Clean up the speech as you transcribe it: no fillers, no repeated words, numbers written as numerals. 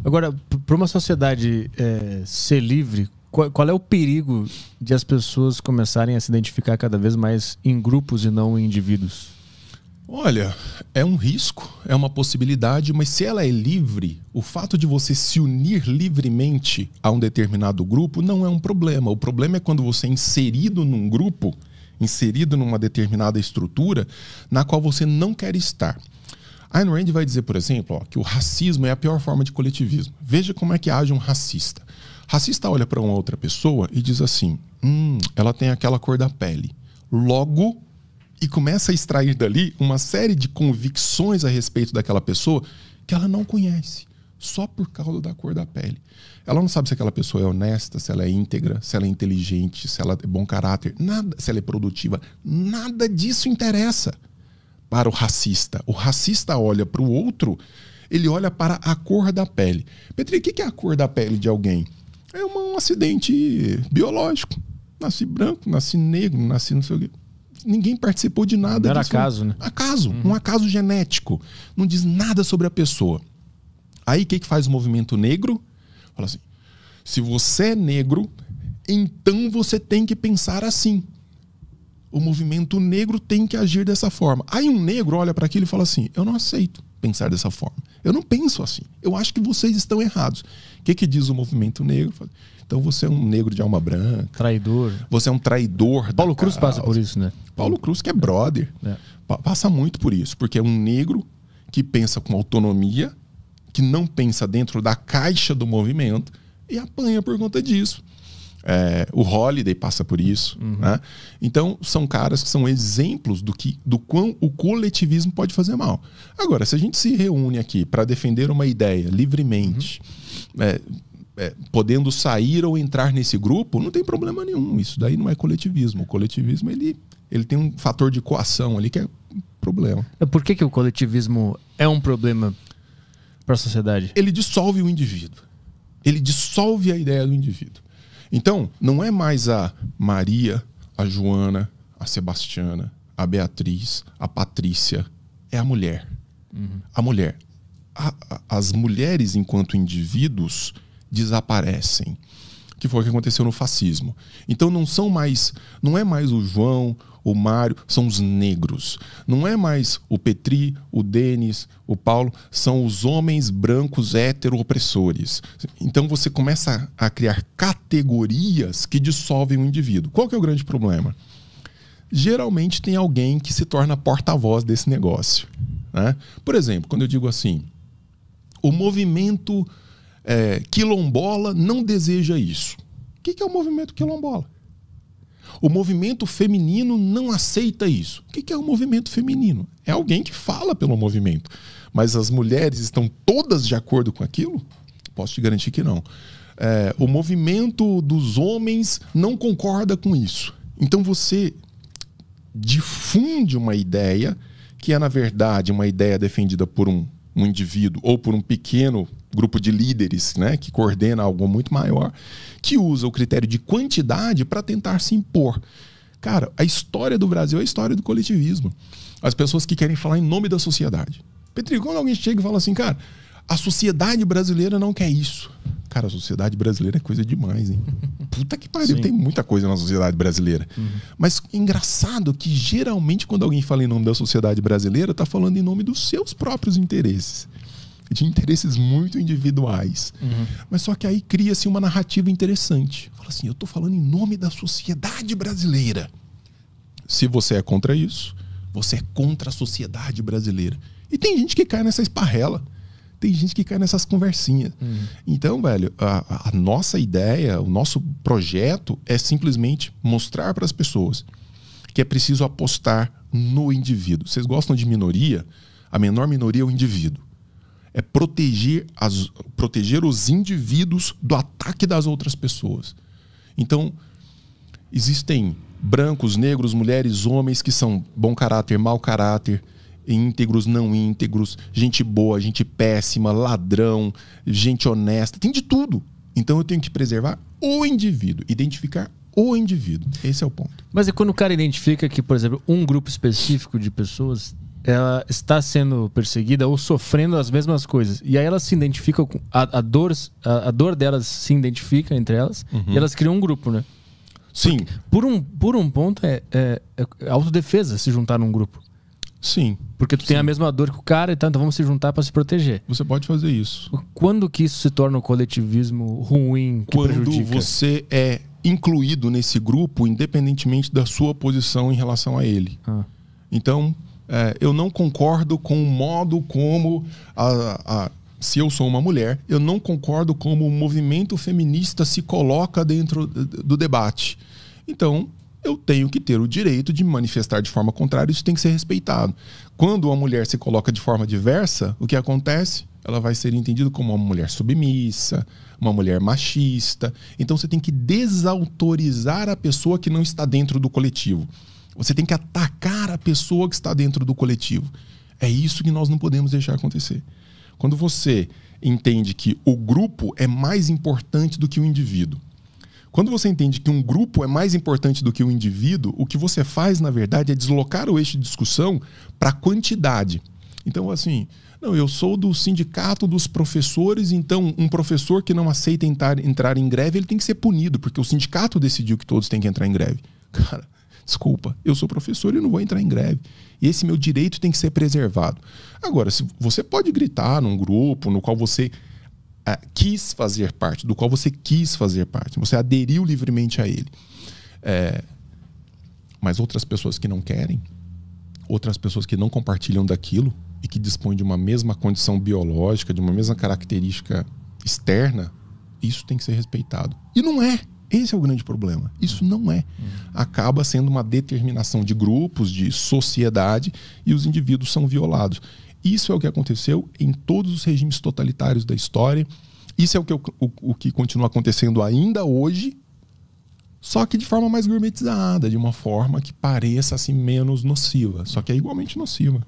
Agora, para uma sociedade ser livre, qual é o perigo de as pessoas começarem a se identificar cada vez mais em grupos e não em indivíduos? Olha, é um risco, é uma possibilidade, mas se ela é livre, o fato de você se unir livremente a um determinado grupo não é um problema. O problema é quando você é inserido num grupo, inserido numa determinada estrutura na qual você não quer estar. Ayn Rand vai dizer, por exemplo, que o racismo é a pior forma de coletivismo. Veja como é que age um racista. Racista olha para uma outra pessoa e diz assim, ela tem aquela cor da pele. Logo, e começa a extrair dali uma série de convicções a respeito daquela pessoa que ela não conhece, só por causa da cor da pele. Ela não sabe se aquela pessoa é honesta, se ela é íntegra, se ela é inteligente, se ela é bom caráter, nada, se ela é produtiva. Nada disso interessa para o racista. O racista olha para o outro, ele olha para a cor da pele. Petri, o que é a cor da pele de alguém? É um acidente biológico. Nasci branco, nasci negro, nasci não sei o quê. Ninguém participou de nada disso. Era acaso, né? Acaso, um acaso genético. Não diz nada sobre a pessoa. Aí o que faz o movimento negro? Fala assim, se você é negro, então você tem que pensar assim. O movimento negro tem que agir dessa forma. Aí um negro olha para aquilo e fala assim, eu não aceito pensar dessa forma. Eu não penso assim. Eu acho que vocês estão errados. O que diz o movimento negro? Então você é um negro de alma branca. Traidor. Você é um traidor. Paulo Cruz passa por isso, né? Paulo Cruz, que é brother, passa muito por isso. Porque é um negro que pensa com autonomia, que não pensa dentro da caixa do movimento e apanha por conta disso. O Holiday passa por isso. Né? Então, são caras que são exemplos do quão o coletivismo pode fazer mal. Agora, se a gente se reúne aqui para defender uma ideia livremente, podendo sair ou entrar nesse grupo, não tem problema nenhum. Isso daí não é coletivismo. O coletivismo ele tem um fator de coação ali que é um problema. Por que o coletivismo é um problema para a sociedade? Ele dissolve o indivíduo. Ele dissolve a ideia do indivíduo. Então, não é mais a Maria, a Joana, a Sebastiana, a Beatriz, a Patrícia. É a mulher. A mulher. As mulheres, enquanto indivíduos, desaparecem. Que foi o que aconteceu no fascismo. Então não é mais o João, o Mário, são os negros. Não é mais o Petri, o Denis, o Paulo, são os homens brancos hetero-opressores. Então você começa a criar categorias que dissolvem o indivíduo. Qual que é o grande problema? Geralmente tem alguém que se torna porta-voz desse negócio. Né? Por exemplo, quando eu digo assim, o movimento quilombola não deseja isso. O que é o movimento quilombola? O movimento feminino não aceita isso. O que é o movimento feminino? É alguém que fala pelo movimento. Mas as mulheres estão todas de acordo com aquilo? Posso te garantir que não. O movimento dos homens não concorda com isso. Então você difunde uma ideia que é, na verdade, uma ideia defendida por um indivíduo ou por um pequeno grupo de líderes, né, que coordena algo muito maior, que usa o critério de quantidade para tentar se impor. Cara, a história do Brasil é a história do coletivismo. As pessoas que querem falar em nome da sociedade. Petri, quando alguém chega e fala assim, cara, a sociedade brasileira não quer isso. Cara, a sociedade brasileira é coisa demais, hein? Puta que pariu, tem muita coisa na sociedade brasileira. Mas é engraçado que geralmente quando alguém fala em nome da sociedade brasileira, tá falando em nome dos seus próprios interesses. De interesses muito individuais. Mas só que aí cria-se uma narrativa interessante. Fala assim, eu tô falando em nome da sociedade brasileira. Se você é contra isso, você é contra a sociedade brasileira. E tem gente que cai nessa esparrela. Tem gente que cai nessas conversinhas. Então, velho, a nossa ideia, o nosso projeto é simplesmente mostrar para as pessoas que é preciso apostar no indivíduo. Vocês gostam de minoria? A menor minoria é o indivíduo. É proteger os indivíduos do ataque das outras pessoas. Então, existem brancos, negros, mulheres, homens que são bom caráter, mau caráter, íntegros, não íntegros, gente boa, gente péssima, ladrão, gente honesta, tem de tudo. Então eu tenho que preservar o indivíduo, identificar o indivíduo. Esse é o ponto. Mas é quando o cara identifica que, por exemplo, um grupo específico de pessoas ela está sendo perseguida ou sofrendo as mesmas coisas. E aí elas se identificam com a dor delas se identifica entre elas e elas criam um grupo, né? Sim. Por um ponto é autodefesa se juntar num grupo. Sim. Porque tu tem a mesma dor que o cara, então vamos se juntar para se proteger. Você pode fazer isso. Quando que isso se torna um coletivismo ruim, que Quando prejudica? você é incluído nesse grupo, independentemente da sua posição em relação a ele. Então, eu não concordo com o modo como se eu sou uma mulher, eu não concordo como o movimento feminista se coloca dentro do debate. Então, eu tenho que ter o direito de me manifestar de forma contrária, isso tem que ser respeitado. Quando uma mulher se coloca de forma diversa, o que acontece? Ela vai ser entendida como uma mulher submissa, uma mulher machista. Então você tem que desautorizar a pessoa que não está dentro do coletivo. Você tem que atacar a pessoa que está dentro do coletivo. É isso que nós não podemos deixar acontecer. Quando você entende que o grupo é mais importante do que o indivíduo, quando você entende que um grupo é mais importante do que o indivíduo, o que você faz, na verdade, é deslocar o eixo de discussão para a quantidade. Então, assim, não, eu sou do sindicato dos professores, então um professor que não aceita entrar em greve, ele tem que ser punido, porque o sindicato decidiu que todos têm que entrar em greve. Cara, desculpa, eu sou professor e não vou entrar em greve. E esse meu direito tem que ser preservado. Agora, se você pode gritar num grupo no qual você quis fazer parte, do qual você quis fazer parte, você aderiu livremente a ele. Mas outras pessoas que não querem, outras pessoas que não compartilham daquilo e que dispõem de uma mesma condição biológica, de uma mesma característica externa, isso tem que ser respeitado. E não é. Esse é o grande problema. Isso não é. Acaba sendo uma determinação de grupos, de sociedade, e os indivíduos são violados. Isso é o que aconteceu em todos os regimes totalitários da história. Isso é o que continua acontecendo ainda hoje, só que de forma mais gourmetizada, de uma forma que pareça assim menos nociva, só que é igualmente nociva.